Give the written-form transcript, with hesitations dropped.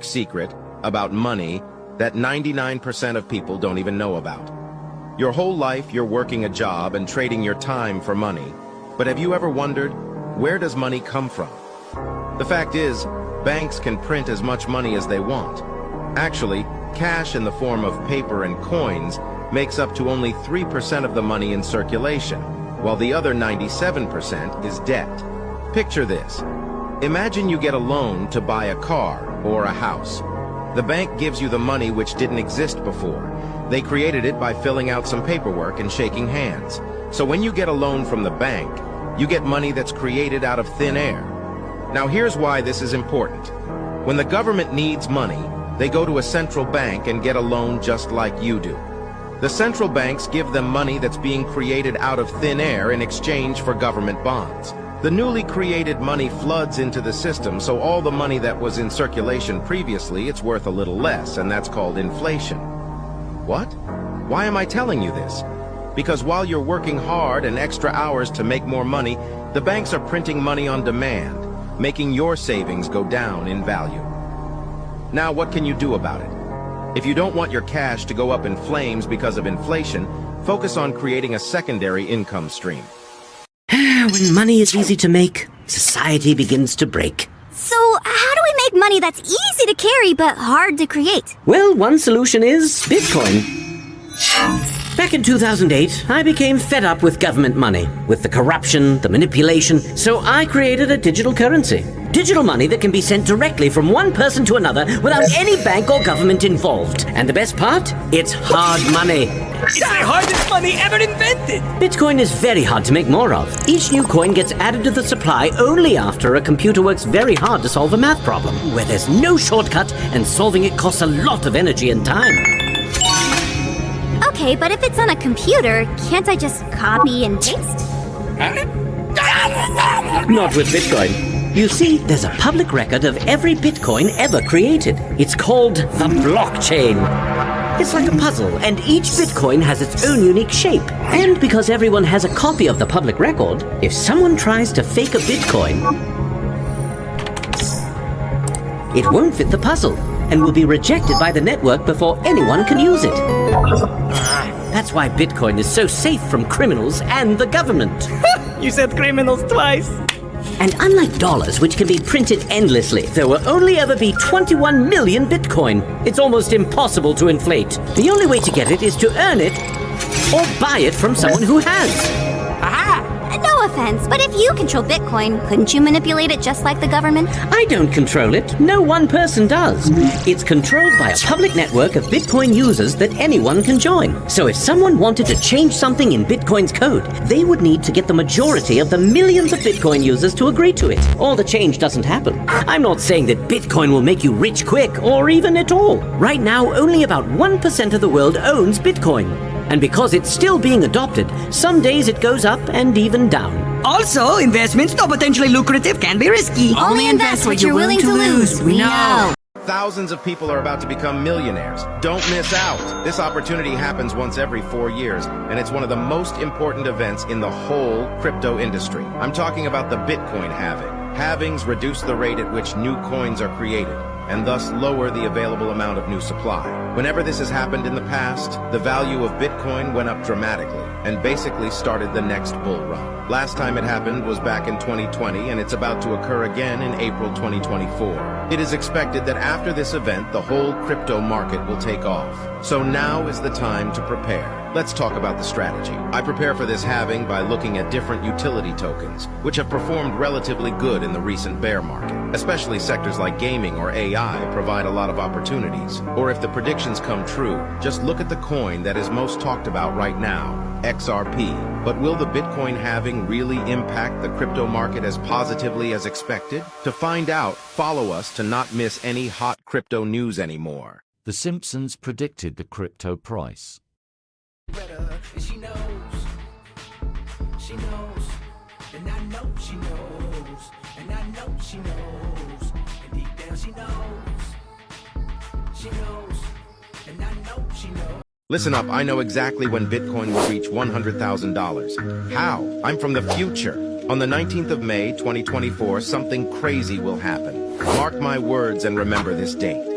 dark secret about money that 99% of people don't even know about. Your whole life you're working a job and trading your time for money. But have you ever wondered, where does money come from? The fact is, banks can print as much money as they want. Actually, cash in the form of paper and coins makes up to only 3% of the money in circulation, while the other 97% is debt. Picture this. Imagine you get a loan to buy a car or a house. The bank gives you the money which didn't exist before. They created it by filling out some paperwork and shaking hands. So when you get a loan from the bank, you get money that's created out of thin air. Now here's why this is important. When the government needs money, they go to a central bank and get a loan just like you do. The central banks give them money that's being created out of thin air in exchange for government bonds. The newly created money floods into the system, so all the money that was in circulation previously, it's worth a little less, and that's called inflation. What? Why am I telling you this? Because while you're working hard and extra hours to make more money, the banks are printing money on demand, making your savings go down in value. Now, what can you do about it? If you don't want your cash to go up in flames because of inflation, focus on creating a secondary income stream. When money is easy to make, society begins to break. So, how do we make money that's easy to carry but hard to create? Well, one solution is Bitcoin. Back in 2008, I became fed up with government money, with the corruption, the manipulation, so I created a digital currency. Digital money that can be sent directly from one person to another without any bank or government involved. And the best part? It's hard money. It's the hardest money ever invented! Bitcoin is very hard to make more of. Each new coin gets added to the supply only after a computer works very hard to solve a math problem, where there's no shortcut and solving it costs a lot of energy and time. Okay, but if it's on a computer, can't I just copy and paste? Not with Bitcoin. You see, there's a public record of every Bitcoin ever created. It's called the blockchain. It's like a puzzle, and each Bitcoin has its own unique shape. And because everyone has a copy of the public record, if someone tries to fake a Bitcoin, it won't fit the puzzle and will be rejected by the network before anyone can use it. That's why Bitcoin is so safe from criminals and the government. You said criminals twice. And unlike dollars, which can be printed endlessly, there will only ever be 21 million Bitcoin. It's almost impossible to inflate. The only way to get it is to earn it or buy it from someone who has. Aha! No offense, but if you control Bitcoin, couldn't you manipulate it just like the government? I don't control it. No one person does. It's controlled by a public network of Bitcoin users that anyone can join. So if someone wanted to change something in Bitcoin's code, they would need to get the majority of the millions of Bitcoin users to agree to it, or the change doesn't happen. I'm not saying that Bitcoin will make you rich quick, or even at all. Right now, only about 1% of the world owns Bitcoin. And because it's still being adopted, some days it goes up and even down. Also, investments, though potentially lucrative, can be risky. Only invest what you're willing to lose. We know. Thousands of people are about to become millionaires. Don't miss out. This opportunity happens once every 4 years, and it's one of the most important events in the whole crypto industry. I'm talking about the Bitcoin halving. Halvings reduce the rate at which new coins are created, and thus lower the available amount of new supply. Whenever this has happened in the past, the value of Bitcoin went up dramatically and basically started the next bull run. Last time it happened was back in 2020, and it's about to occur again in April 2024. It is expected that after this event, the whole crypto market will take off. So now is the time to prepare. Let's talk about the strategy. I prepare for this halving by looking at different utility tokens, which have performed relatively good in the recent bear market. Especially sectors like gaming or AI provide a lot of opportunities. Or if the predictions come true, just look at the coin that is most talked about right now, XRP. But will the Bitcoin halving really impact the crypto market as positively as expected? To find out, follow us to not miss any hot crypto news anymore. The Simpsons predicted the crypto price. She knows, and I know she knows, and I know she knows, and deep down she knows, and I know she knows. Listen up, I know exactly when Bitcoin will reach $100,000. How? I'm from the future. On the 19th of May, 2024, something crazy will happen. Mark my words and remember this date.